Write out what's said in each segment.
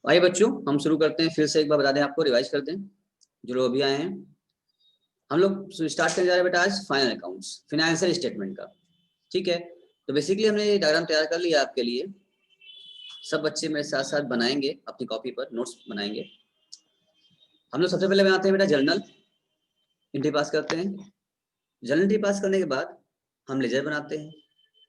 आइए बच्चों, हम शुरू करते हैं। फिर से एक बार बता दें, आपको रिवाइज करते हैं जो लोग अभी आए हैं। हम लोग स्टार्ट करने जा रहे हैं बेटा आज फाइनल अकाउंट्स, फाइनेंशियल स्टेटमेंट का। ठीक है, तो बेसिकली हमने ये डायग्राम तैयार कर लिया आपके लिए। सब बच्चे मेरे साथ साथ बनाएंगे, अपनी कॉपी पर नोट्स बनाएंगे। हम लोग सबसे पहले बनाते हैं बेटा जर्नल एंट्री पास करते हैं। जर्नल एंट्री पास करने के बाद हम लेजर बनाते हैं,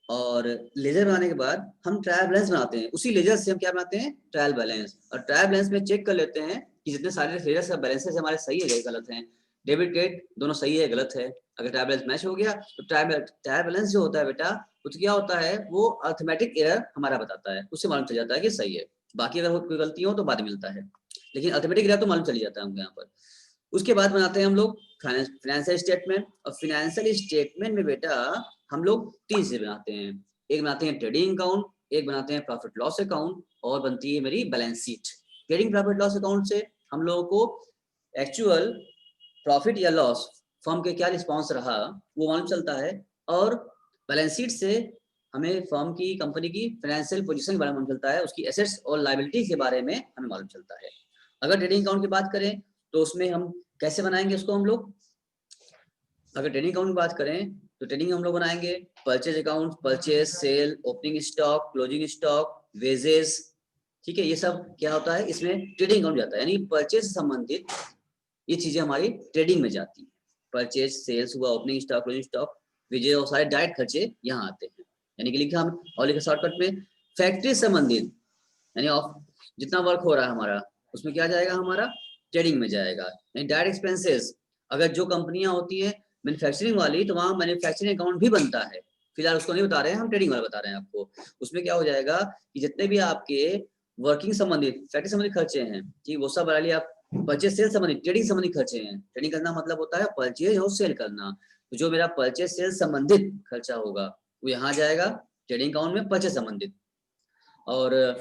और लेजर बनाने के बाद हम ट्रायल बैलेंस बनाते हैं। उसी लेजर से हम क्या बनाते हैं, ट्रायल बैलेंस। और ट्रायल बैलेंस में चेक कर लेते हैं कि जितने सारे लेजर से बैलेंसेस हमारे सही है या गलत हैं। डेबिट क्रेडिट दोनों सही है गलत है। अगर ट्रायल बैलेंस मैच हो गया तो ट्रायल बैलेंस जो होता है बेटा, तो क्या होता है, वो अर्थमेटिक एरर हमारा बताता है, उससे मालूम चल जाता है कि सही है। बाकी अगर कोई गलती हो तो बाद में मिलता है, लेकिन अर्थमेटिक एरर तो मालूम चल जाता है हमको यहाँ पर। उसके बाद बनाते हैं हम लोग फाइनेंशियल स्टेटमेंट। और फाइनेंशियल स्टेटमेंट में बेटा हम लोग 3 चीजें बनाते हैं। एक बनाते हैं ट्रेडिंग अकाउंट, एक बनाते हैं प्रॉफिट लॉस अकाउंट, और बनती है मेरी balance sheet. Trading profit loss account से हम लोगों को एक्चुअल प्रॉफिट या लॉस, फर्म के क्या रिस्पॉन्स रहा, वो मालूम चलता है। और बैलेंस शीट से हमें फर्म की, कंपनी की फाइनेंशियल पोजीशन के बारे में मालूम चलता है, उसकी एसेट्स और लायबिलिटी के बारे में हमें मालूम चलता है। अगर ट्रेडिंग अकाउंट की बात करें तो उसमें हम कैसे बनाएंगे उसको हम लोग। अगर ट्रेडिंग अकाउंट की बात करें तो ट्रेडिंग हम लोग बनाएंगे purchase account, purchase, sale, opening stock, closing stock, wages. ठीक है, ये सब क्या होता है, इसमें ट्रेडिंग अकाउंट जाता है, यानी परचेज से संबंधित ये चीजें हमारी ट्रेडिंग में जाती है। परचेज, सेल्स हुआ, opening stock, closing stock, wages और सारे डायरेक्ट खर्चे यहाँ आते हैं। यानी कि लिखा हम और लिखा शॉर्टकट में फैक्ट्री संबंधित, यानी जितना वर्क हो रहा है हमारा, उसमें क्या जाएगा, हमारा ट्रेडिंग में जाएगा। यानी डायरेक्ट एक्सपेंसेस, अगर जो कंपनियां होती है मैन्युफैक्चरिंग वाली, तो वहाँ मैन्युफैक्चरिंग अकाउंट भी बनता है। फिलहाल उसको नहीं बता रहे हैं, हम ट्रेडिंग वाला बता रहे हैं आपको। उसमें क्या हो जाएगा कि जितने भी आपके वर्किंग संबंधित, फैक्ट्री संबंधित खर्चे हैं, ठीक, वो सब बना लिया आप। परचेज सेल संबंधित, ट्रेडिंग संबंधित खर्चे हैं। ट्रेडिंग करना मतलब होता है परचेज और सेल करना। तो जो मेरा परचेज सेल संबंधित खर्चा होगा वो यहाँ जाएगा ट्रेडिंग अकाउंट में, परचेज संबंधित। और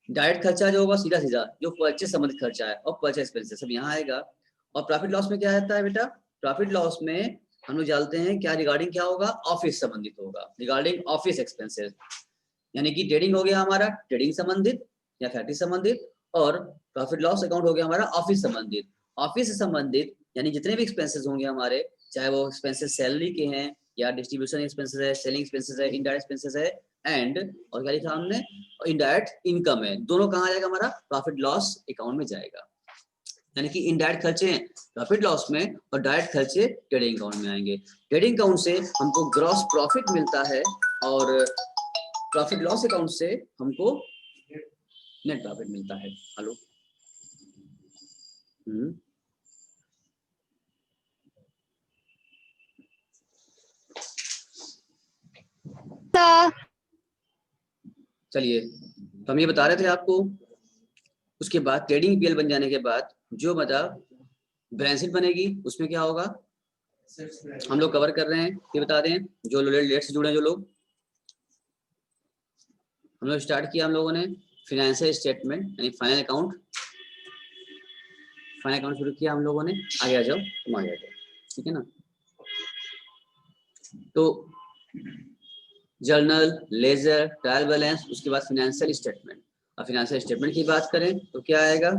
डायरेक्ट खर्चा जो होगा सीधा सीधा जो परचेज संबंधित खर्चा है और परचेज एक्सपेंसेस सब यहाँ आएगा। और प्रॉफिट लॉस में क्या आता है बेटा, प्रॉफिट लॉस में हम लोग जानते हैं क्या रिगार्डिंग क्या होगा, ऑफिस संबंधित होगा, रिगार्डिंग ऑफिस एक्सपेंसेस। यानी कि ट्रेडिंग हो गया हमारा ट्रेडिंग संबंधित या फैक्ट्री संबंधित, और प्रॉफिट लॉस अकाउंट हो गया हमारा ऑफिस संबंधित। ऑफिस से संबंधित यानी जितने भी एक्सपेंसेस होंगे हमारे, चाहे वो एक्सपेंसेस सैलरी के हैं या डिस्ट्रीब्यूशन एक्सपेंसेस है, सेलिंग एक्सपेंसेस है, इनडायरेक्ट एक्सपेंसेस है, एंड और क्या लिखा हमने, इनडायरेक्ट इनकम है, दोनों कहाँ जाएगा, हमारा प्रॉफिट लॉस अकाउंट में जाएगा। यानी कि इनडायरेक्ट खर्चे प्रॉफिट लॉस में और डायरेक्ट खर्चे ट्रेडिंग अकाउंट में आएंगे। ट्रेडिंग अकाउंट से हमको ग्रॉस प्रॉफिट मिलता है, और प्रॉफिट लॉस अकाउंट से हमको नेट प्रॉफिट मिलता है। हेलो, चलिए, तो हम ये बता रहे थे आपको। उसके बाद ट्रेडिंग पीएल बन जाने के बाद जो मतलब बैलेंस शीट बनेगी, उसमें क्या होगा हम लोग कवर कर रहे हैं, ये बता दें। जो लेट से जुड़े जो लोग, हम लोग स्टार्ट किया हम लोगों ने फाइनेंशियल स्टेटमेंट यानी फाइनल अकाउंट। फाइनल अकाउंट शुरू किया हम लोगों ने। आगे आ जाओ, तुम आगे आ जाओ, ठीक है ना। तो जर्नल, लेजर, ट्रायल बैलेंस, उसके बाद फाइनेंशियल स्टेटमेंट। और फाइनेंशियल स्टेटमेंट की बात करें तो क्या आएगा,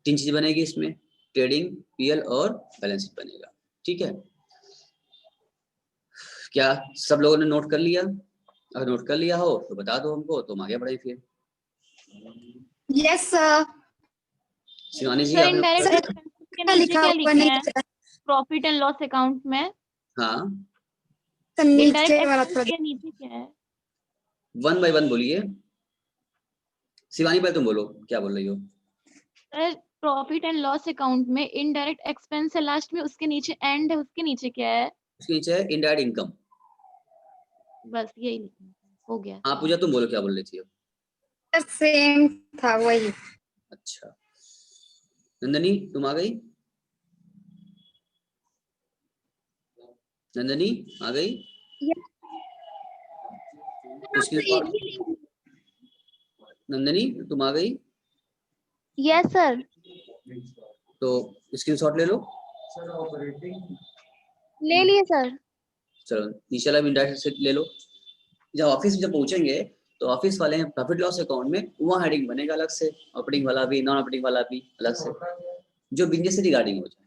तीन चीजें बनेगी इसमें, ट्रेडिंग, पीएल और बैलेंस शीट बनेगा। ठीक है, क्या सब लोगों ने नोट कर लिया? अगर नोट कर लिया हो तो बता दो हमको, तो हम आगे बढ़े फिर। Yes sir. Shivani ji, sir आपने इनडायरेक्ट एक्सपेंसेस के नीचे क्या लिखा है, प्रॉफिट एंड लॉस अकाउंट में? हाँ, इनडायरेक्ट एक्सपेंस के नीचे क्या है? 1 बाय 1 बोलिए। शिवानी भाई तुम बोलो, क्या बोल रही हो? Sir profit and loss account में इनडायरेक्ट एक्सपेंस है लास्ट में, उसके नीचे एंड है, उसके नीचे क्या है? उसके नीचे है इनडायरेक्ट इनकम। बस यही लिखना हो गया। हाँ पूजा, तुम बोलो क्या बोल रही थी? सेम था वही। अच्छा, नंदनी तुम आ गई? नंदनी आ गई? नंदनी तुम आ गई? Yes sir. तो स्क्रीनशॉट ले लो। ले लिए सर। चलो नीचे वाला भी इनडायरेक्ट से ले लो। जब ऑफिस में जब पहुंचेंगे तो ऑफिस वाले प्रॉफिट लॉस अकाउंट में वहाँ हेडिंग बनेगा अलग से, ऑपरेटिंग वाला भी, नॉन ऑपरेटिंग वाला भी अलग से, जो बिजनेस से रिगार्डिंग हो जाए,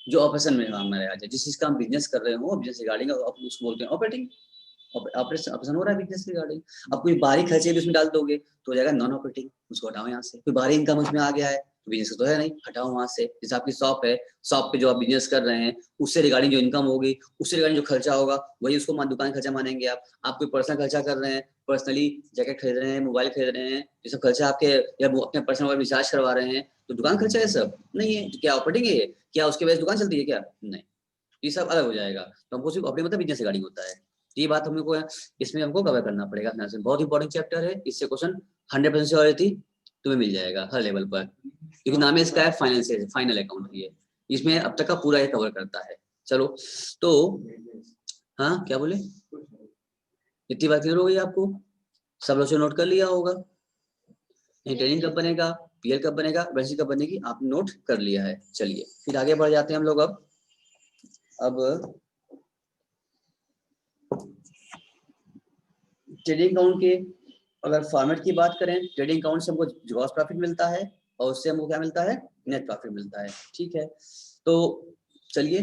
जो ऑपरेशन में हमारे आ जाए, जिस चीज का हम बिजनेस कर रहे हो बिजनेस रिगार्डिंग, उसको बोलते हैं ऑपरेटिंग। ऑपरेशन हो रहा है बिजनेस रिगार्डिंग। अब कोई बाहरी खर्चे भी उसमें डाल दोगे तो हो जाएगा नॉन ऑपरेटिंग, उसको हटाओ यहाँ से। कोई बाहरी इनकम उसमें आ गया है तो बिजनेस तो है नहीं, हटाओ वहां से। जैसे आपकी शॉप है, शॉप पे जो आप बिजनेस कर रहे हैं उससे रिगार्डिंग जो इनकम होगी, उससे रिगार्डिंग जो खर्चा होगा वही उसको दुकान खर्चा मानेंगे आप। कोई पर्सनल खर्चा कर रहे हैं, पर्सनली जैकेट खरीद रहे हैं, मोबाइल खरीद रहे हैं, ये सब खर्चा आपके, या वो अपने पर्सनल रिचार्ज करवा रहे हैं, तो दुकान खर्चा है सब नहीं है। तो क्या ऑपरेटिंग है ये? क्या उसके वजह से दुकान चलती है क्या? नहीं, ये सब अलग हो जाएगा। तो हमको सिर्फ अपने मतलब बिजनेस रिगार्डिंग होता है। ये बात हमको इसमें हमको कवर करना पड़ेगा। फाइनेंशियल बहुत इंपॉर्टेंट चैप्टर है, इससे क्वेश्चन 100% श्योरिटी तुम्हें मिल जाएगा हर लेवल पर, क्योंकि नाम है इसका है फाइनेंशियल, फाइनल अकाउंट ये, इसमें अब तक का पूरा ये कवर करता है। चलो तो हाँ क्या बोले, इतनी बात क्लियर हो गई आपको? सब लोग नोट कर लिया होगा? ट्रेनिंग कब बनेगा, पीएल कब बनेगा, वैसी कब बनेगी, आप नोट कर लिया है। चलिए फिर आगे बढ़ जाते हैं हम लोग। अब ट्रेडिंग अकाउंट के अगर फॉर्मेट की बात करें, ट्रेडिंग अकाउंट से हमको ग्रॉस प्रॉफिट मिलता है और उससे हमको क्या मिलता है, नेट प्रॉफिट मिलता है। ठीक है, तो चलिए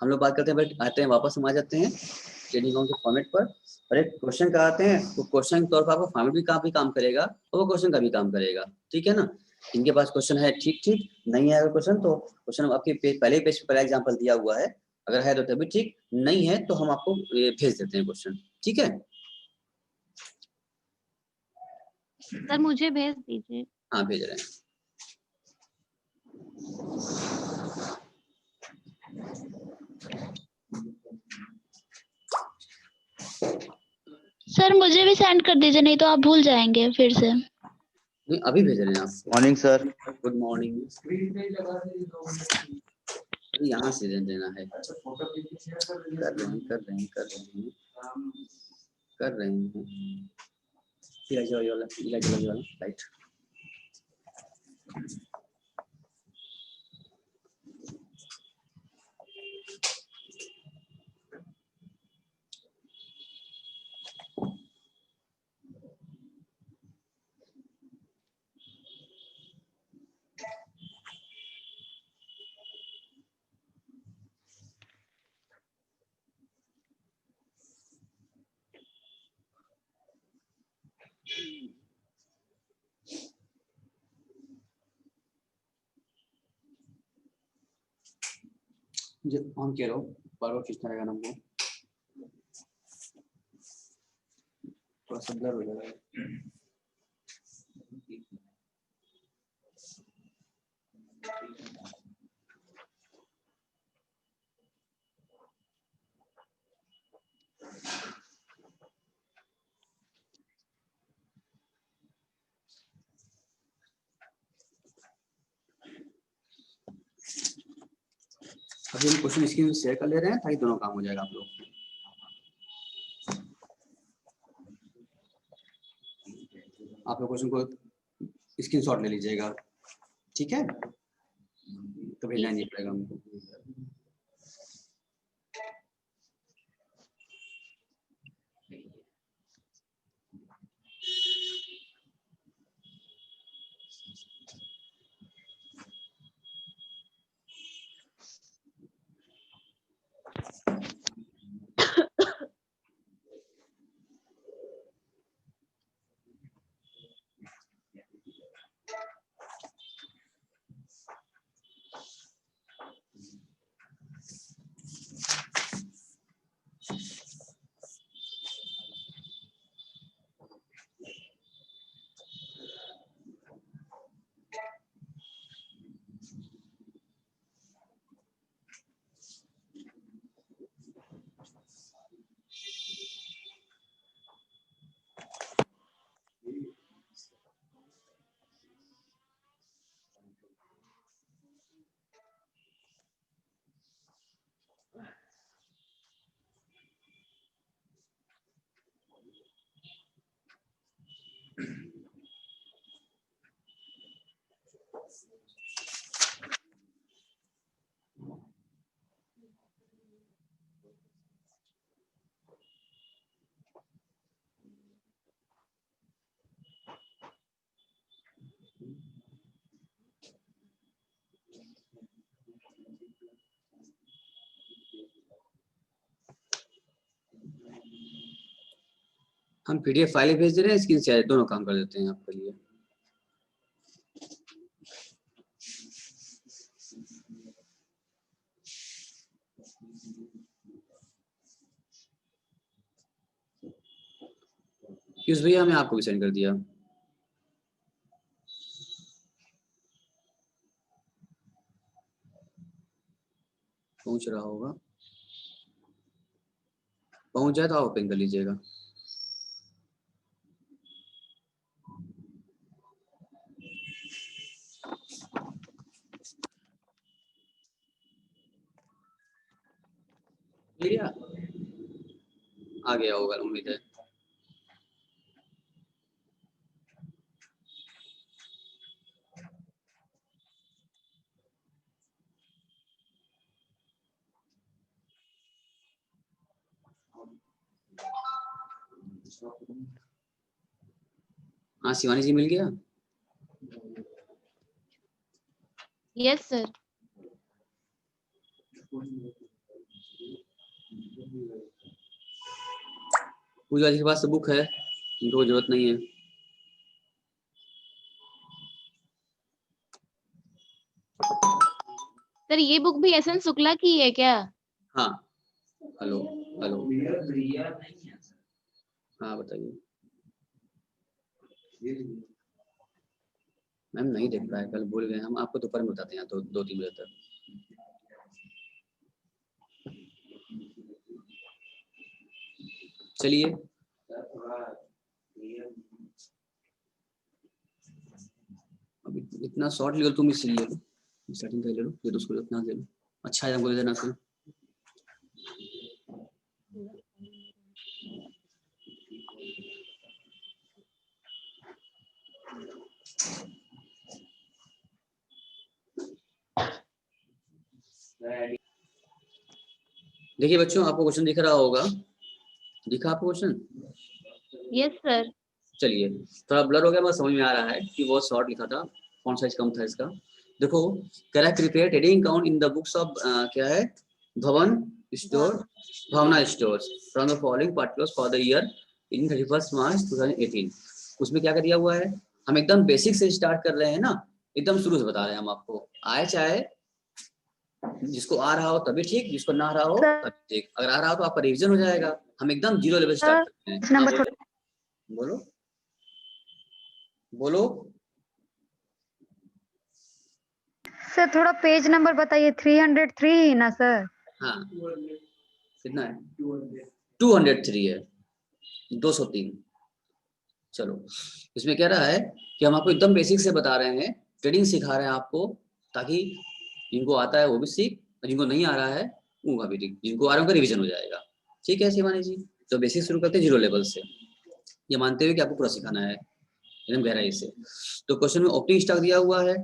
हम लोग बात करते हैं, आते हैं वापस हम आ जाते हैं ट्रेडिंग अकाउंट के फॉर्मेट पर। और एक क्वेश्चन का आते हैं, तो क्वेश्चन के तौर पर आपका फॉर्मेट भी काम करेगा और वो क्वेश्चन का भी काम करेगा। ठीक है ना, इनके पास क्वेश्चन है ठीक ठीक, नहीं है अगर क्वेश्चन तो क्वेश्चन आपके पहले पेज पे पहला एग्जाम्पल दिया हुआ है, अगर है तो तभी ठीक, नहीं है तो हम आपको भेज देते हैं क्वेश्चन। ठीक है, सर मुझे भेज दीजिए। हाँ भेज रहे हैं। सर मुझे भी सेंड कर दीजिए, नहीं तो आप भूल जाएंगे फिर से। नहीं अभी भेज रहे हैं आप। Morning sir. Good morning. यहाँ से देना है, कर रहे हैं इलायची वाला राइट। जब ऑन किया रहो बार बार खींचना रहेगा हमको, थोड़ा सा ब्लर हो जाएगा। अभी हम क्वेश्चन स्क्रीन शेयर कर ले रहे हैं ताकि दोनों काम हो जाएगा आप लोग। आप लोग क्वेश्चन को स्क्रीनशॉट ले लीजिएगा, ठीक है, तो भेजना नहीं पड़ेगा हमको। हम PDF फाइल भेज दे रहे हैं, स्क्रीन शेयर, दोनों काम कर देते हैं आपके लिए। पीयूष भैया मैं आपको भी सेंड कर दिया। पहुंच रहा होगा, पहुंच जाए तो आप ओपन कर लीजिएगा। भैया आ गया होगा, उम्मीद है। हाँ शिवानी जी मिल गया। Yes sir. पूजा जी के पास तो बुक है, इनको जरूरत नहीं है। सर ये बुक भी एस एन शुक्ला की है क्या? हाँ हेलो हेलो, हाँ बताइए। मैम नहीं देख पाए, कल भूल गए हम, आपको दोपहर में बताते हैं, तो 2-3 बजे तक। चलिए अभी इतना शॉर्ट ले लो, तुम इससे ले लो, स्टार्टिंग का ले लो, ये तो उसको इतना दे लो। अच्छा है, हमको दे देना फिर। देखिए बच्चों, आपको क्वेश्चन दिख रहा होगा, दिखा आपको क्वेश्चन? Yes sir. चलिए थोड़ा ब्लर हो गया, मगर समझ में आ रहा है कि बहुत शॉर्ट लिखा था, फॉन्ट साइज कम था इसका। देखो, correct prepare trading account in the books of क्या है, Bhavan store, Bhavna stores from the following particulars for the year in 31 March 2018। उसमें क्या कर दिया हुआ है, हम एकदम बेसिक से स्टार्ट कर रहे हैं ना, एकदम शुरू से बता रहे हैं हम आपको। आए चाहे जिसको आ रहा हो तभी ठीक, जिसको ना आ रहा हो तभी ठीक। अगर आ रहा हो तो आपका रिवीजन हो जाएगा। हम एकदम जीरो लेवल स्टार्ट करते हैं। हाँ, बोलो बोलो बोलो। सर थोड़ा पेज नंबर बताइए। 303 ही ना सर? हाँ कितना है? 203 है, 203। चलो इसमें क्या रहा है कि हम आपको एकदम बेसिक से बता रहे हैं, ट्रेडिंग सिखा रहे हैं आपको, ताकि जिनको आता है वो भी सीख, और जिनको नहीं आ रहा है उनका भी ठीक, जिनको आ रहा है उनका रिवीजन हो जाएगा। ठीक है शिवानी जी, तो बेसिक शुरू करते हैं जीरो लेवल से, ये मानते हुए कि आपको पूरा सिखाना है एकदम गहराई से। तो क्वेश्चन में ओपनिंग स्टॉक दिया हुआ है,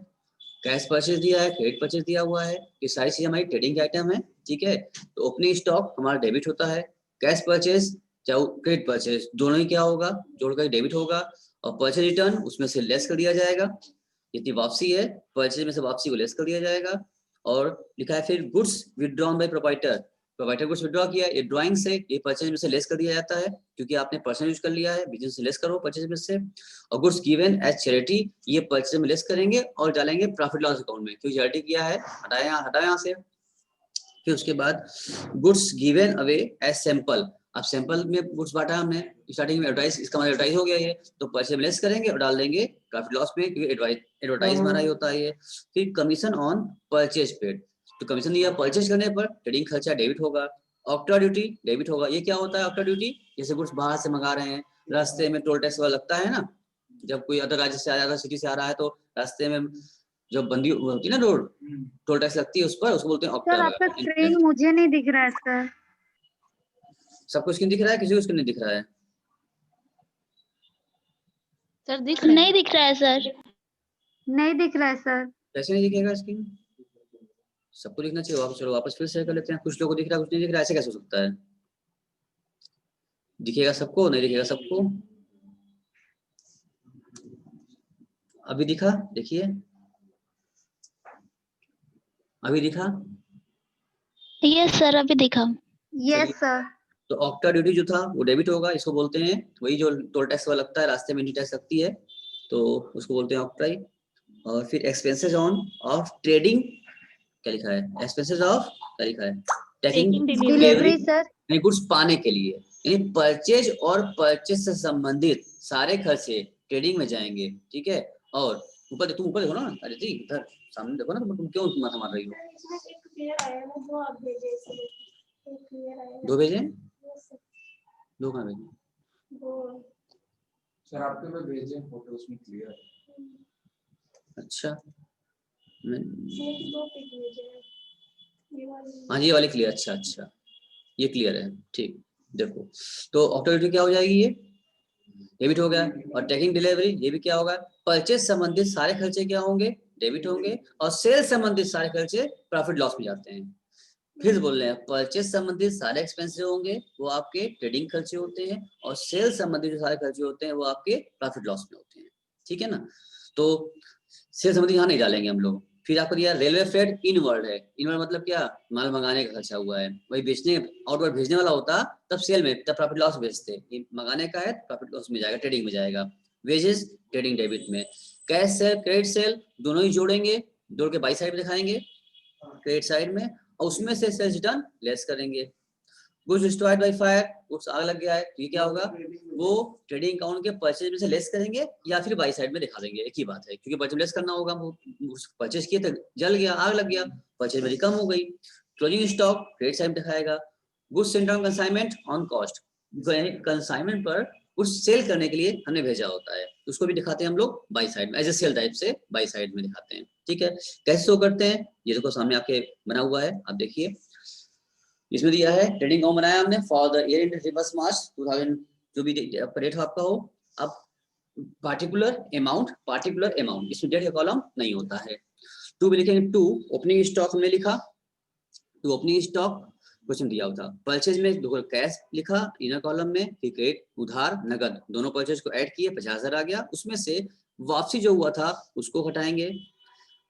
कैश परचेज दिया है, क्रेडिट परचेज दिया हुआ है, ये सारी चीजें हमारी ट्रेडिंग के आइटम है। ठीक है, तो ओपनिंग स्टॉक हमारा डेबिट होता है, कैश परचेज चाहे क्रेडिट परचेज दोनों ही क्या होगा, जोड़कर डेबिट होगा, और परचेज रिटर्न उसमें से लेस कर दिया जाएगा। जितनी वापसी है परचेज में से वापसी को लेस कर दिया जाएगा। और लिखा है फिर goods withdrawn by proprietor, proprietor goods withdraw किया, ये ड्राइंग से ये परचेज में से लेस कर दिया जाता है, क्योंकि आपने परचेज यूज कर लिया है, बिजनेस से लेस करो परचेज में से। और गुड्स गिवन एज चैरिटी, ये परचेज में लेस करेंगे और डालेंगे प्रॉफिट लॉस अकाउंट में, क्योंकि चैरिटी किया है, हटाया यहाँ से। फिर उसके बाद goods given away as sample, अब सैंपल में गुड्स बांटा हमने स्टार्टिंग में, एडवर्टाइज, इसका मतलब एडवर्टाइज हो गया ये, तो परचेज में लेस करेंगे और डाल देंगे प्रॉफिट लॉस में, क्योंकि एडवर्टाइज हमारा ही होता है ये। फिर कमीशन ऑन परचेज पेड, तो कमीशन दिया परचेज करने पर, ट्रेडिंग खर्चा डेबिट होगा। ऑक्टा ड्यूटी डेबिट होगा, ये क्या होता है ऑक्टा ड्यूटी, जैसे गुड्स बाहर से मंगा रहे हैं, रास्ते में टोल टैक्स वाला लगता है ना, जब कोई अदर राज्य से आ रहा है, सिटी से आ रहा है, तो रास्ते में जो बंदी होती है ना रोड, टोल टैक्स लगती है उस पर, उसको बोलते हैं सर आपका स्क्रीन मुझे नहीं दिख रहा है सर। सबको स्क्रीन दिख रहा है, किसी को स्क्रीन नहीं दिख रहा है? सर दिख रहा है। नहीं दिख रहा है सर। नहीं दिख रहा है सर। कैसे नहीं दिखेगा स्क्रीन? सबको दिखना चाहिए। वापस चलो, वापस फिर से कर लेते हैं। कुछ लोगों को दिख रहा है, कुछ नहीं दिख रहा है, ऐसे कैसे हो सकता है? दिखेगा सबको, नहीं दिखेगा सबको? अभी दिखा, देखिए अभी दिखा। यस सर, अभी दिखा। Yes sir. तो ऑक्टा ड्यूटी जो था वो डेबिट होगा, इसको बोलते हैं वही जो टोल टैक्स वाला लगता है, रास्ते में टैक्स लगती है तो उसको बोलते हैं ऑक्टाई। और फिर एक्सपेंसेस ऑन ऑफ ट्रेडिंग, क्या लिखा है, एक्सपेंसेस ऑफ क्या लिखा है, टेकिंग Taking डिलीवरी सर। यानी गुड्स पाने के लिए, यानी परचेज और परचेज से संबंधित सारे खर्चे ट्रेडिंग में जाएंगे, ठीक है। और ऊपर तुम ऊपर देखो ना, अरे जी इधर सामने देखो ना, तुम क्यों माथा मार रही हो? दो भेजे, दो कहाँ भेजे सर? आपके में भेजे फोटो, उसमें क्लियर है। अच्छा हाँ जी, ये वाली क्लियर, अच्छा अच्छा ये क्लियर है, ठीक। देखो तो ऑक्टोबिलिटी क्या हो जाएगी, ये डेबिट हो गया। और टेकिंग डिलीवरी ये भी क्या होगा, परचेज संबंधित सारे खर्चे क्या होंगे, डेबिट होंगे। और सेल संबंधित सारे खर्चे प्रॉफिट लॉस में जाते हैं। फिर बोल रहे हैं परचेज संबंधित सारे एक्सपेंसेस होंगे वो आपके ट्रेडिंग खर्चे होते हैं, और सेल संबंधित जो सारे खर्चे होते हैं वो आपके प्रॉफिट लॉस में होते हैं, ठीक है ना। तो सेल संबंधित यहाँ नहीं डालेंगे हम लोग। फिर आपको दिया रेलवे फ्रेट इनवर्ड है, इनवर्ड मतलब क्या, माल मंगाने का खर्चा हुआ है, वही बेचने आउटवर्ड भेजने वाला होता तब सेल में, तब प्रॉफिट लॉस भेजते, मंगाने का है प्रॉफिट लॉस में जाएगा, ट्रेडिंग में जाएगा। वेजेस ट्रेडिंग डेबिट में, कैश सेल क्रेडिट सेल दोनों ही जोड़ेंगे, जोड़ के बाई साइड में दिखाएंगे क्रेडिट साइड में, और उसमें से सेल्स रिटर्न लेस करेंगे। Goods destroyed by fire, goods आग लग गया है तो ये क्या होगा, वो ट्रेडिंग अकाउंट के परचेज में से लेस करेंगे या फिर बाई साइड में दिखा देंगे, एक ही बात है, क्योंकि परचेज लेस करना होगा, वो परचेज किए तो जल गया, आग लग गया, परचेज मेरी कम हो गई। क्लोजिंग स्टॉक क्रेडिट साइड में दिखाएगा। Goods Saint on consignment on cost, consignment पर कुछ सेल करने के लिए हमने भेजा होता है, उसको भी दिखाते हैं हम लोग बाई साइड में, एज ए सेल टाइप से बाई साइड में दिखाते हैं, ठीक है। कैसे शो करते हैं, ये देखो सामने आपके बना हुआ है, आप देखिए इसमें दिया है ट्रेडिंग अकाउंट बनाया हमने फॉर द ईयर एंड 31 मार्च 2000, जो भी रेट आपका हो। अब पार्टिकुलर अमाउंट इसमें डेट का कॉलम नहीं होता है। टू भी लिखेंगे, टू ओपनिंग स्टॉक हमने लिखा, टू ओपनिंग स्टॉक क्वेश्चन दिया होता। परचेज में कैश लिखा इनर कॉलम में, फिर क्रेडिट उधार नगद दोनों परचेज को ऐड किए 50,000 आ गया, उसमें से वापसी जो हुआ था उसको घटाएंगे,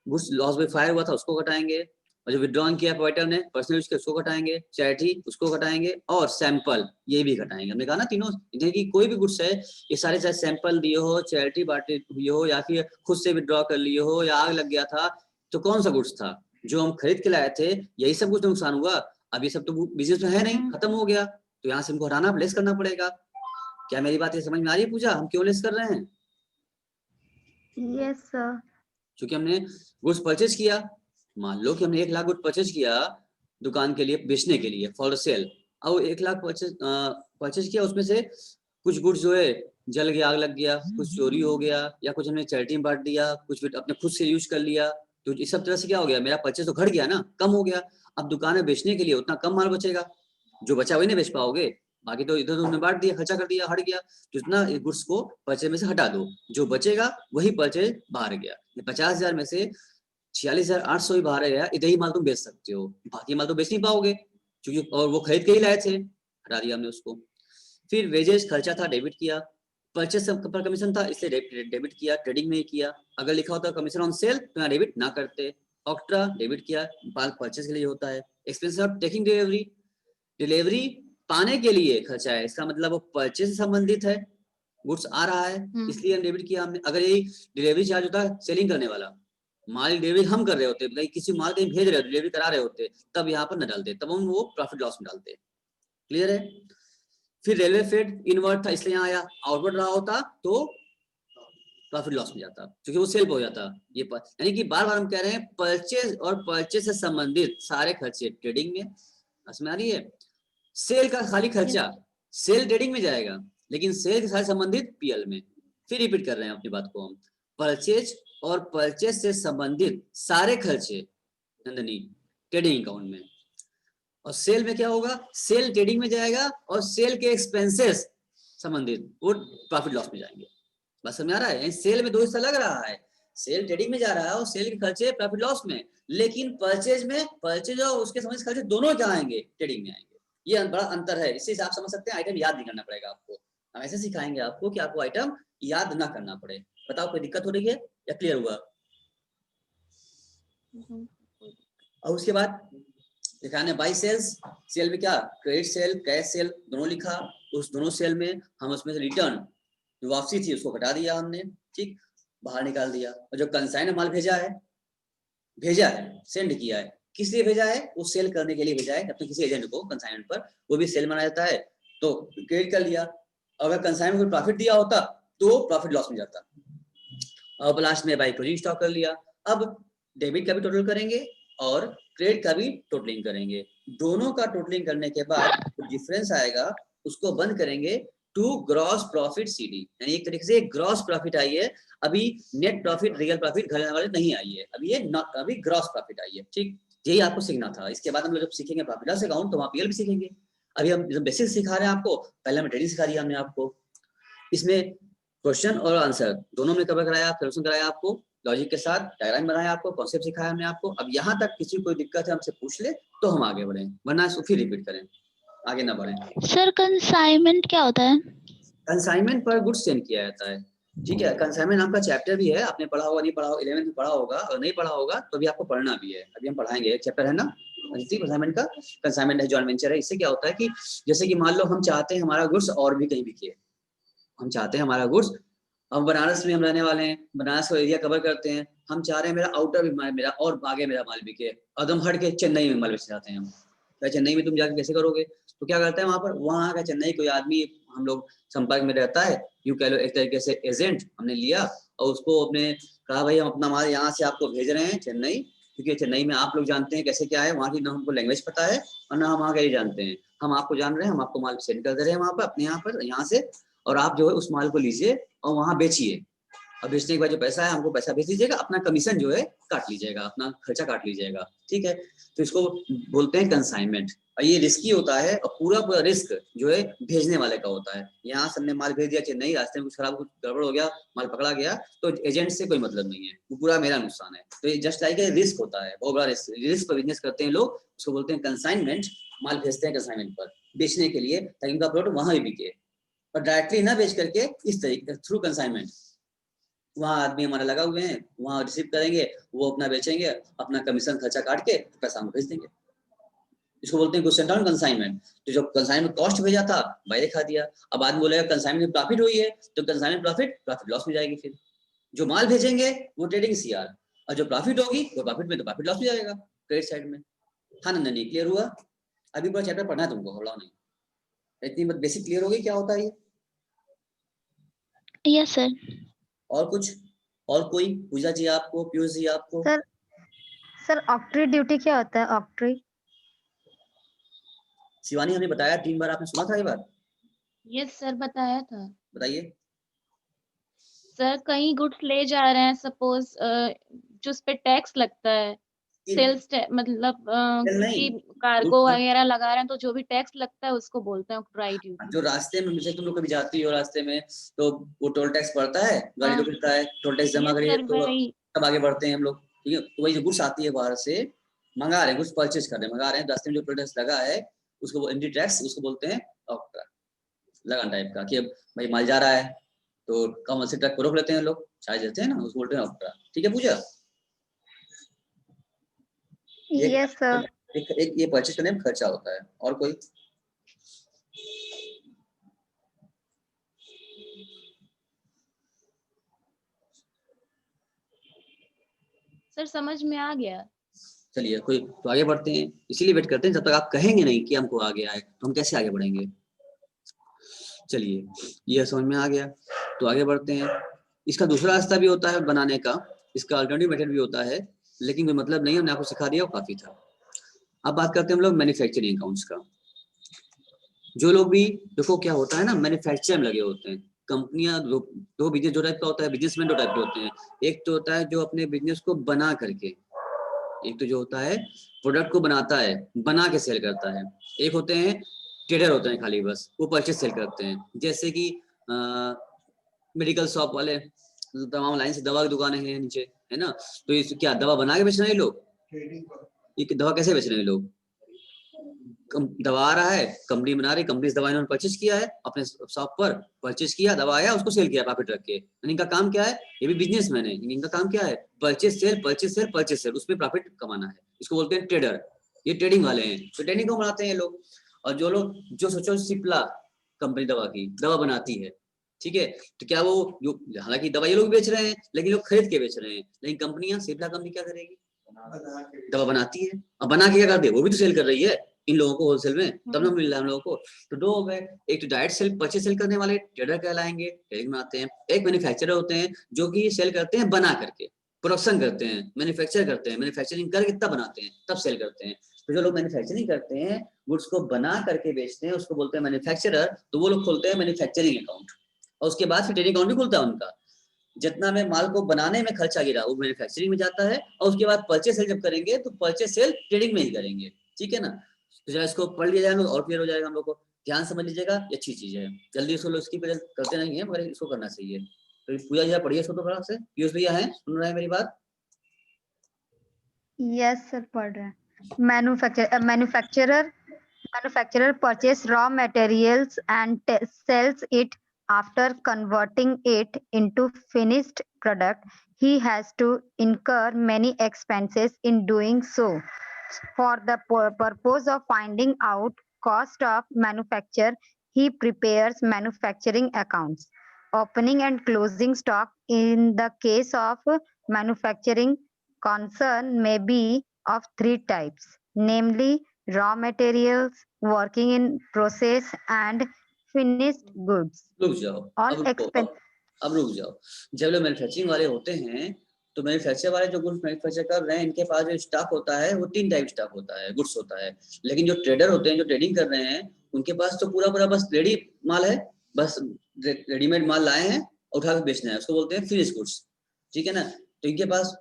गुड्स लॉस बाय फायर हुआ था उसको घटाएंगे, और जो विड्रॉन किया प्रोवाइडर ने पर्सनल यूज के उसको घटाएंगे, चैरिटी उसको घटाएंगे, और सैंपल ये भी घटाएंगे। हमने कहा ना तीनों, कि कोई भी गुड्स है ये सारे चाहे सैंपल दिए हो, चैरिटी बांटे हुई हो, या फिर खुद से विड्रॉ कर लिए हो, या आग लग गया था, तो कौन सा गुड्स था जो हम खरीद के लाए थे, यही सब कुछ नुकसान हुआ। अब ये सब तो बिजनेस में है नहीं, खत्म हो गया, तो यहाँ से हमको हटाना लेस करना पड़ेगा। क्या मेरी बात ये समझ में आ रही है पूजा, हम क्यों लेस कर रहे हैं? Yes sir. क्योंकि हमने गुड्स परचेज किया, मान लो कि हमने 1 लाख गुड परचेज किया दुकान के लिए बेचने के लिए फॉर सेल, और 1 लाख परचेज किया, उसमें से कुछ गुड्स जो है जल गया, आग लग गया, कुछ चोरी हो गया, या कुछ हमने चैरिटी में बांट दिया, कुछ अपने खुद से यूज कर लिया, तो इस सब तरह से क्या हो गया, मेरा परचेज तो घट गया ना, कम हो गया। अब दुकान में बेचने के लिए उतना कम माल बचेगा, जो बचा वही नहीं बेच पाओगे, बाकी तो इधर उधर बांट दिया, खर्चा कर दिया, हट गया, जितना गुड्स को परचेज में से हटा दो, जो बचेगा वही परचेज बाहर गया। 50,000 में से 46,800 ही बाहर गया, इतना ही माल तुम बेच सकते हो, बाकी माल तो बेच नहीं पाओगे, क्योंकि और वो खरीद के ही लाए थे, हटा दिया हमने उसको। फिर वेजेस खर्चा था, डेबिट किया। परचेस पर कमीशन था, इसलिए डेबिट किया, ट्रेडिंग में ही किया। अगर लिखा होता कमीशन ऑन सेल तो यहाँ डेबिट ना करते। ऑक्ट्रा डेबिट किया, परचेस के लिए होता है। Expenses of taking delivery, delivery पाने के लिए खर्चा है, इसका मतलब वो परचेस से संबंधित है, गुड्स आ रहा है इसलिए हम डेबिट किया हमने। अगर यही डिलीवरी चार्ज होता है सेलिंग करने वाला, माल डिलीवरी हम कर रहे होते, कहीं किसी माल कहीं भेज रहे होते, डिलीवरी करा रहे होते, तब यहाँ पर न डालते, तब हम वो प्रॉफिट लॉस में डालते। क्लियर है। फिर रेलवे फ्रेट इनवर्ट था इसलिए यहाँ आया, आउटवर्ड रहा होता तो प्रॉफिट लॉस में जाता, क्योंकि वो सेल हो जाता। ये यानी कि बार बार हम कह रहे हैं परचेज और परचेज से संबंधित सारे खर्चे ट्रेडिंग में, समझ आ रही है। सेल का खाली खर्चा सेल ट्रेडिंग में जाएगा, लेकिन सेल के साथ संबंधित पीएल में। फिर रिपीट कर रहे हैं अपनी बात को हम, परचेज और परचेज से संबंधित सारे खर्चे नंदनी ट्रेडिंग अकाउंट में, और सेल में क्या होगा, सेल ट्रेडिंग में जाएगा, और सेल के एक्सपेंसेस संबंधित वो प्रॉफिट लॉस में जाएंगे। बस समझ आ रहा है, सेल में दो हिस्सा लग रहा है, सेल ट्रेडिंग में जा रहा है और सेल के खर्चे प्रॉफिट लॉस में, लेकिन परचेज में परचेज और उसके संबंधित खर्चे दोनों क्या आएंगे, ट्रेडिंग में आएंगे। ये बड़ा अंतर है, इससे आप समझ सकते हैं आइटम याद नहीं करना पड़ेगा आपको। हम ऐसे सिखाएंगे आपको कि आपको आइटम याद ना करना पड़े। बताओ कोई दिक्कत हो रही है या क्लियर हुआ? और उसके बाद दिखाने बाई सेल्स, सेल में क्या क्रेडिट सेल कैश सेल दोनों लिखा, उस दोनों सेल में हम उसमें से रिटर्न जो वापसी थी उसको घटा दिया हमने, ठीक, बाहर निकाल दिया। और जो कंसाइन माल भेजा है सेंड किया है, किस लिए भेजा है, वो सेल करने के लिए भेजा है अपने किसी एजेंट को कंसाइनमेंट पर, वो भी सेल माना जाता है, तो क्रेडिट कर लिया। अगर कंसाइनमेंट को प्रॉफिट दिया होता तो प्रॉफिट लॉस में जाता। अब लास्ट में बाई क्लोजिंग स्टॉक कर लिया। अब डेबिट का भी टोटल करेंगे और क्रेडिट का भी टोटलिंग करेंगे, दोनों का टोटलिंग करने के बाद जो डिफरेंस आएगा उसको बंद करेंगे टू ग्रॉस प्रॉफिट सीडी, यानी एक तरीके से ग्रॉस प्रॉफिट आई है, अभी नेट प्रॉफिट रियल प्रॉफिट घर वाले नहीं आई है, अभी ये अभी ग्रॉस प्रॉफिट आई है, ठीक, यही आपको सीखना था। इसके बाद हम लोग जब सीखेंगे प्रॉफिट लॉस अकाउंट तो वहाँ पीएल भी सीखेंगे। अभी हम जब बेसिक सिखा रहे हैं आपको, पहले हम ट्रेडिंग सिखा दिया हमने आपको, इसमें क्वेश्चन और आंसर दोनों में कवर कराया, सोल्यूशन कराया आपको, लॉजिक के साथ डायग्राम बनाया आपको, कॉन्सेप्ट सिखाया हमने आपको। अब यहाँ तक किसी कोई दिक्कत है हमसे पूछ ले तो हम आगे बढ़े, वरना इसको फिर रिपीट करें, आगे ना बढ़े। सर कंसाइनमेंट क्या होता है? कंसाइनमेंट पर गुड्स सेंड किया जाता है, ठीक है। कंसाइनमेंट नाम का चैप्टर भी है, आपने पढ़ा होगा नहीं पढ़ा होगा, 11th में पढ़ा होगा, और नहीं पढ़ा होगा तो भी आपको पढ़ना भी है, अभी हम पढ़ाएंगे। एक चैप्टर है ना कंसाइनमेंट का, कंसाइनमेंट है जॉइंट वेंचर है। इससे क्या होता है कि जैसे कि मान लो हम चाहते हैं हमारा गुड्स और भी कहीं बिके, हम चाहते हैं हमारा गुड्स, हम बनारस में हम रहने वाले हैं, बनारस का एरिया कवर करते हैं, हम चाह रहे हैं मेरा आउटर भी मेरा और आगे मेरा माल बिके, और हम हट के चेन्नई में माल बेच जाते हैं हम, क्या चेन्नई में तुम जाके कैसे करोगे, तो क्या करते हैं वहां पर, वहां का चेन्नई कोई आदमी हम लोग संपर्क में रहता है, यूं कह लो एक तरीके से एजेंट हमने लिया, और उसको अपने कहा भाई हम अपना माल यहाँ से आपको भेज रहे हैं चेन्नई, क्योंकि चेन्नई में आप लोग जानते हैं कैसे क्या है, वहाँ की ना हमको लैंग्वेज पता है और ना हम वहाँ का जानते हैं, हम आपको जान रहे हैं, हम आपको माल सेंड कर दे रहे हैं वहाँ पर अपने यहाँ से, और आप जो है उस माल को लीजिए और वहाँ बेचिए, और बेचने के बाद जो पैसा है हमको पैसा भेज दीजिएगा, अपना कमीशन जो है काट लीजिएगा, अपना खर्चा काट लीजिएगा, ठीक है। तो इसको बोलते हैं कंसाइनमेंट, और ये रिस्की होता है, और पूरा रिस्क जो है भेजने वाले का होता है। यहाँ से हमने माल भेज दिया चेन्नई, रास्ते में कुछ खराब कुछ गड़बड़ हो गया, माल पकड़ा गया, तो एजेंट से कोई मतलब नहीं है, वो पूरा मेरा नुकसान है। तो ये जस्ट लाइक रिस्क होता है, बहुत बड़ा रिस्क पर बिजनेस करते हैं लोग, उसको बोलते हैं कंसाइनमेंट। माल भेजते हैं कंसाइनमेंट पर बेचने के लिए, ताकि उनका प्रोडक्ट वहां भी बिके, और डायरेक्टली ना बेच करके इस तरीके थ्रू कंसाइनमेंट, वहाँ आदमी हमारे लगा हुए हैं, वहाँ रिसीव करेंगे, वो अपना बेचेंगे, अपना कमीशन खर्चा काट के पैसा हम भेज देंगे, इसको बोलते हैं गुड्स सेंट ऑन कंसाइनमेंट। तो जो कंसाइनमेंट कॉस्ट भेजा था भाई दिखा दिया, अब आदमी बोलेगा कंसाइनमेंट में प्रॉफिट हुई है, तो कंसाइनमेंट प्रॉफिट लॉस में जाएगी, फिर जो माल भेजेंगे वो ट्रेडिंग सीआर, और जो प्रॉफिट होगी वो प्रॉफिट में, तो प्रॉफिट लॉस में जाएगा क्रेडिट साइड में। हाँ नंदनी क्लियर हुआ? अभी पूरा चैप्टर पढ़ना है तुमको, हवला नहीं, इतनी बेसिक क्लियर होगी क्या होता है ये? Yes sir. और कुछ, और कोई पूजा जी आपको, पीयूष जी आपको? सर ऑक्ट्री ड्यूटी क्या होता है? ऑक्ट्री शिवानी हमने बताया 3 बार, आपने सुना था ये बात? यस सर बताया था। बताइए। सर कहीं गुड्स ले जा रहे हैं, सपोज जो उस पे टैक्स लगता है, सेल्स मतलब नहीं, कार्गो वगैरह लगा रहे हैं तो जो भी टैक्स लगता है उसको बोलते हैं ऑक्ट्राई ड्यूटी। जो रास्ते में जैसे तुम लोग कभी जाती हो रास्ते में, तो वो टोल टैक्स पड़ता है, गाड़ी हाँ। रुकता है, टोल टैक्स जमा करिए तो वही तब आगे बढ़ते हैं हम लोग, ठीक है। तो वही जो गुड्स आती है बाहर से, मंगा रहे हैं कुछ परचेज कर रहे हैं, मंगा रहे हैं, रास्ते में जो टोल टैक्स लगा है उसको वो एंट्री टैक्स उसको बोलते हैं ऑक्ट्रा, लगान टाइप का, कि अब भाई माल जा रहा है तो कम से ट्रक को रोक लेते हैं लोग, चार्ज देते हैं ना, उसको बोलते हैं ऑक्ट्रा, ठीक है पूजा? Yes sir. एक ये परचेज करने में खर्चा होता है। और कोई? सर समझ में आ गया। चलिए कोई, तो आगे बढ़ते हैं, इसीलिए वेट करते हैं जब तक आप कहेंगे नहीं कि हमको आगे आए तो हम कैसे आगे बढ़ेंगे। चलिए यह समझ में आ गया, तो आगे बढ़ते हैं। इसका दूसरा रास्ता भी होता है बनाने का, इसका अल्टरनेटिव मेथड भी होता है, लेकिन कोई मतलब नहीं है, हमने आपको सिखा दिया, वो काफी था। अब बात करते हैं हम लोग मैन्युफैक्चरिंग अकाउंट्स का। जो लोग भी देखो क्या होता है ना, मैन्युफैक्चर में लगे होते हैं, कंपनियां दो बिजनेस, दो टाइप का होता है बिजनेसमैन, दो टाइप के होते हैं। एक तो होता है जो अपने बिजनेस को बना करके, एक तो जो होता है प्रोडक्ट को बनाता है, बना के सेल करता है। एक होते हैं ट्रेडर होते हैं, खाली बस वो परचेज सेल करते हैं, जैसे कि मेडिकल शॉप वाले, तमाम लाइन से दवा की दुकानें हैं नीचे, है ना, तो ये क्या दवा बना के बेच रहे हैं लोग, ये दवा कैसे बेच रहे हैं लोग, दवा आ रहा है, कंपनी बना रही, कंपनी से दवा इन्होंने परचेज किया है, अपने शॉप पर परचेज किया, दवा आया, उसको सेल किया प्रॉफिट रख के। इनका काम क्या है, ये भी बिजनेसमैन है, इनका काम क्या है, purchase sale purchase sale purchase sale, उसमें प्रॉफिट कमाना है, इसको बोलते हैं ट्रेडर। ये ट्रेडिंग वाले हैं, तो ट्रेडिंग को बनाते हैं ये लोग। और जो लोग, जो सोचो सिप्ला कंपनी दवा की दवा बनाती है, ठीक है, तो क्या वो जो, हालांकि दवा ये लोग बेच रहे हैं लेकिन लोग खरीद के बेच रहे हैं, लेकिन कंपनियां, सिप्ला कंपनी क्या करेगी, दवा बनाती है, अब बना के क्या कर दे, वो भी तो सेल कर रही है इन लोगों को होलसेल में, तब ना मिल रहा है हम लोगों को। तो दो हो गए, एक तो डायरेक्ट सेल परचेज सेल करने वाले ट्रेडर कहलाएंगे, ट्रेडिंग बनाते हैं। एक मैन्युफैक्चरर होते हैं जो कि सेल करते हैं बना करके, प्रोडक्शन करते हैं, मैन्युफैक्चर करते हैं, मैन्युफैक्चरिंग करके तब बनाते हैं, तब सेल करते हैं। तो जो लोग मैन्युफैक्चरिंग करते हैं, गुड्स को बना करके बेचते हैं, उसको बोलते हैं मैन्युफैक्चरर। तो वो लोग खोलते हैं मैन्युफैक्चरिंग अकाउंट, और उसके बाद फिर ट्रेडिंग अकाउंट भी खुलता है उनका। जितना में माल को बनाने में खर्चा गिरा वो मैन्युफैक्चरिंग में जाता है, और उसके बाद परचेज सेल जब करेंगे तो परचेज सेल ट्रेडिंग में ही करेंगे, ठीक है ना। तो जरा इसको पढ़ लिया जाए और क्लियर हो जाएगा हम लोग को, ध्यान समझ लीजिएगा, ये अच्छी चीज है। जल्दी इसको लोग इसकी करते नहीं है, मगर इसको करना चाहिए। तो पूजा जी पढ़िए इसको तो थोड़ा से, पीयूष भैया हैं, सुन रहे हैं मेरी बात? यस सर, पढ़ रहे हैं। Manufacturer purchase raw materials and sells it. After converting it into finished product, he has to incur many expenses in doing so. For the purpose of finding out cost of manufacture, he prepares manufacturing accounts. Opening and closing stock in the case of manufacturing concern may be of three types, namely raw materials, working in process, and finished goods. रुक जाओ, All अब रुको, expense. अब रुक जाओ। जब लोग manufacturing वाले होते हैं, तो मैन्युफैक्चर वाले जो गुड्स मैन्युफैक्चर कर रहे हैं, इनके पास जो स्टॉक होता है वो 3 टाइप स्टॉक होता है, गुड्स होता है। लेकिन जो ट्रेडर होते हैं, जो ट्रेडिंग कर रहे हैं, उनके पास तो पूरा पूरा बस रेडी माल है, बस रेडीमेड माल लाए हैं, उठा के बेचना है, उसको बोलते हैं फिनिश गुड्स, ठीक है ना। तो इनके पास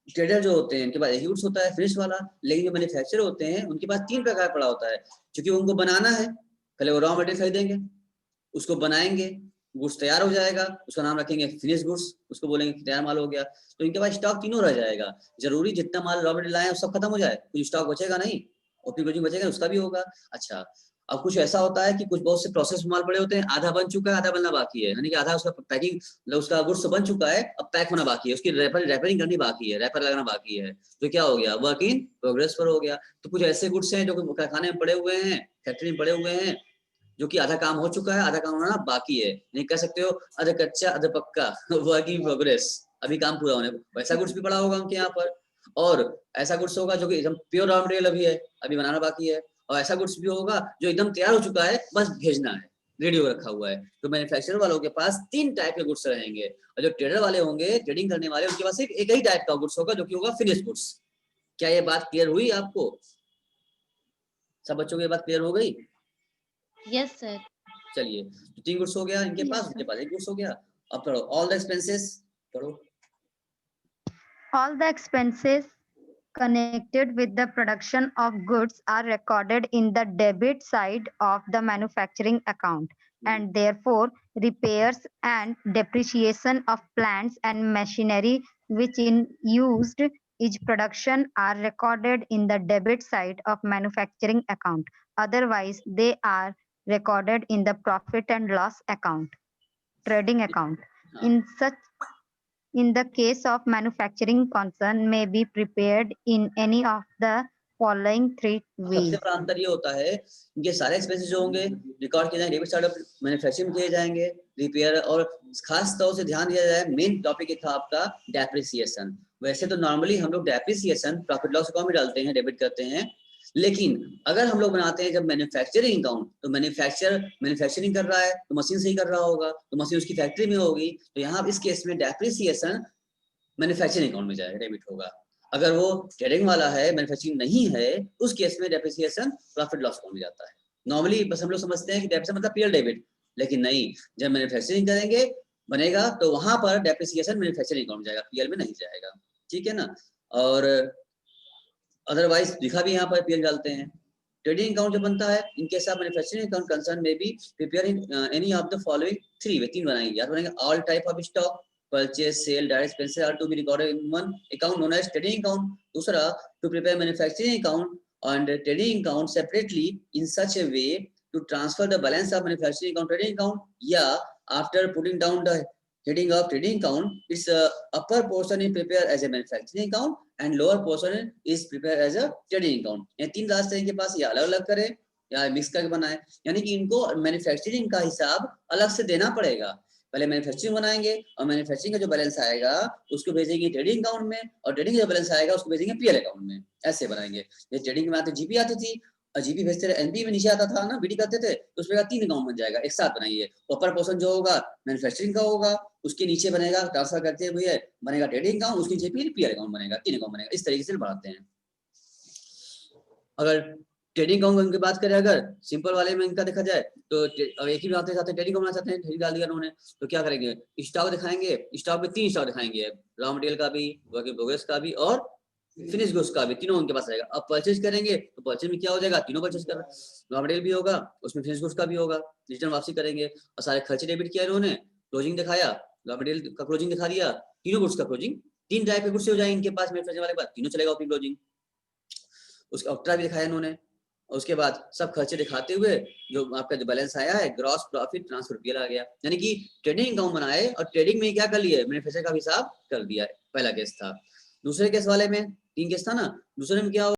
ट्रेडर जो होते हैं, इनके पास एक गुड्स होता है फिनिश वाला। लेकिन जो मैन्युफैक्चर होते हैं, उनके पास 3 प्रकार पड़ा होता है, क्योंकि उनको बनाना है। पहले वो रॉ मटेरियल खरीदेंगे, उसको बनाएंगे, गुड्स तैयार हो जाएगा, उसका नाम रखेंगे फिनिश गुड्स, उसको बोलेंगे तैयार माल हो गया। तो इनके पास स्टॉक तीनों रह जाएगा। जरूरी जितना माल रॉ मटेरियल लाए सब खत्म हो जाए, कुछ स्टॉक बचेगा नहीं, ओपनिंग क्लोजिंग बचेगा, उसका भी होगा। अच्छा, अब कुछ ऐसा होता है कि कुछ बहुत से प्रोसेस माल पड़े होते हैं, आधा बन चुका है, आधा बनना बाकी है, यानी कि आधा उसका पैकिंग, उसका गुड्स बन चुका है, अब पैक होना बाकी है, उसकी रैपरिंग करनी बाकी है, रैपर लगाना बाकी है। तो क्या हो गया, वर्क इन प्रोग्रेस पर हो गया। तो कुछ ऐसे गुड्स हैं जो कारखाने में पड़े हुए हैं, फैक्ट्री में पड़े हुए हैं, जो कि आधा काम हो चुका है, आधा काम होना बाकी है। नहीं कह सकते हो आधा कच्चा आधा पक्का, वर्क इन प्रोग्रेस, अभी काम पूरा होने। वैसा गुड्स भी पड़ा होगा उनके यहाँ पर, और ऐसा गुड्स होगा जो कि एकदम प्योर रॉ मटेरियल अभी है, अभी बनाना बाकी है, और ऐसा गुड्स भी होगा जो एकदम तैयार हो चुका है, बस भेजना है, रेडी हो रखा हुआ है। तो मैन्युफैक्चरर वालों के पास 3 टाइप के गुड्स रहेंगे, और जो ट्रेडर वाले होंगे, ट्रेडिंग करने वाले, उनके पास सिर्फ एक ही टाइप का गुड्स होगा, जो कि होगा फिनिश गुड्स। क्या ये बात क्लियर हुई आपको? सब बच्चों को ये बात क्लियर हो गई? Yes sir. चलिए, तो 3 गुड्स हो गया इनके पास, उनके पास 1 गुड्स हो गया। अब पढ़ो ऑल द एक्सपेंसेस, पढ़ो। All the expenses connected with the production of goods are recorded in the debit side of the manufacturing account, and therefore repairs and depreciation of plants and machinery which in used is production are recorded in the debit side of manufacturing account. Otherwise, they are recorded in the profit and loss account, trading account. In the case of manufacturing concern may be prepared in any of the following 3 ways. सबसे बड़ा अंतर ये होता है, इनके सारे expenses जो होंगे रिकॉर्ड किए जाएंगे, डेबिट साइड ऑफ मैन्युफैक्चरिंग किए जाएंगे, रिपेयर, और खास तौर से ध्यान दिया जाए, मेन टॉपिक था आपका डेप्रिसिएशन। वैसे तो नॉर्मली हम लोग डेप्रिसिएशन प्रॉफिट लॉस अकाउंट में डालते हैं, डेबिट करते हैं, लेकिन अगर हम लोग बनाते हैं जब मैन्युफैक्चरिंग अकाउंट, तो मैन्युफैक्चरिंग कर रहा है तो मशीन से ही कर रहा होगा, तो मशीन उसकी फैक्ट्री में होगी, तो यहाँ इस केस में डेप्रिसिएशन मैन्युफैक्चरिंग अकाउंट में जाएगा, डेबिट होगा। अगर वो ट्रेडिंग वाला है, मैन्युफैक्चरिंग नहीं है, उस केस में डेप्रिसिएशन प्रॉफिट लॉस अकाउंट में जाता है। नॉर्मली बस हम लोग समझते हैं कि डेप्रिसिएशन मतलब पीएल डेबिट, लेकिन नहीं, जब मैन्युफैक्चरिंग करेंगे बनेगा तो वहां पर डेप्रिसिएशन मैन्युफैक्चरिंग अकाउंट में जाएगा, पीएल में नहीं जाएगा, ठीक है ना। और अदरवाइज लिखा भी यहाँ पर पीएल डालते हैं। ट्रेडिंग अकाउंट जो बनता है, इनके साथ मैन्युफैक्चरिंग अकाउंट कंसर्न में भी preparing any of the following 3 3 बनाएंगे, या बनेंगे all type of stock, purchase, sale, direct expenses are to be recorded in one account known as trading account. दूसरा, to prepare manufacturing account and trading account separately in such a way to transfer the balance of manufacturing account trading account, या after putting down the heading of trading account, its upper portion is prepared as a manufacturing account and lower portion is prepared as a trading account. ये तीन रास्ते हैं इनके पास, ये अलग अलग करे या मिक्स करके बनाए, यानी कि इनको मैन्युफैक्चरिंग का हिसाब अलग से देना पड़ेगा। पहले मैन्युफैक्चरिंग बनाएंगे और मैन्युफैक्चरिंग का जो बैलेंस आएगा उसको भेजेंगे ट्रेडिंग अकाउंट में, और ट्रेडिंग का जो बैलेंस आएगा उसको भेजेंगे पीएल अकाउंट में। ऐसे बनाएंगे। ये ट्रेडिंग में आते जीपी आती थी और जीपी भेजते रहे, एनपी में नीचे आता था ना, बीडी करते थे, तो उसमें 3 अकाउंट बन जाएगा। एक साथ बनाइए, ऊपर पोर्शन जो होगा मैन्युफैक्चरिंग का होगा, उसके नीचे बनेगा ट्रांसफर करते हुए बनेगा ट्रेडिंग अकाउंट, उसके नीचे फिर पीएल अकाउंट बनेगा, 3 अकाउंट बनेगा। इस तरीके से बढ़ाते हैं। अगर ट्रेडिंग अकाउंट की बात करें, अगर सिंपल वाले में इनका देखा जाए तो अब एक ही बनाते चाहते हैं, ट्रेडिंग बनाना चाहते हैं, ट्रेडिंग डाल दिया उन्होंने, तो क्या करेंगे, स्टॉक दिखाएंगे। स्टॉक में 3 स्टॉक दिखाएंगे, रॉ मटेरियल का भी, वर्क इन प्रोग्रेस का भी और फिनिश गुड्स का भी, तीनों उनके पास रहेगा। अब परचेज करेंगे तो परचेज में क्या हो जाएगा, तीनों परचेज कर, रॉ मटेरियल भी होगा, उसमें फिनिश गुड्स का भी होगा, रिटर्न वापसी करेंगे और सारे खर्चे डेबिट किया इन्होंने, क्लोजिंग दिखाया, रॉ मटेरियल का क्लोजिंग दिखा दिया, तीनों गुड्स का क्लोजिंग, 3 टाइप के गुड्स हो जाएंगे इनके पास मैन्युफैक्चरिंग वाले के पास, तीनों चलेगा ओपनिंग क्लोजिंग। उसका ऑक्ट्रा भी दिखाया इन्होंने, और उसके बाद सब खर्चे दिखाते हुए जो आपका जो बैलेंस आया है, ग्रॉस प्रॉफिट ट्रांसफर पीएल आ गया। यानी कि ट्रेडिंग अकाउंट बनाए और ट्रेडिंग में क्या कर लिए, मैन्युफैक्चर का हिसाब कर दिया। पहला केस था। दूसरे केस वाले में 3 केस था ना, दूसरे में क्या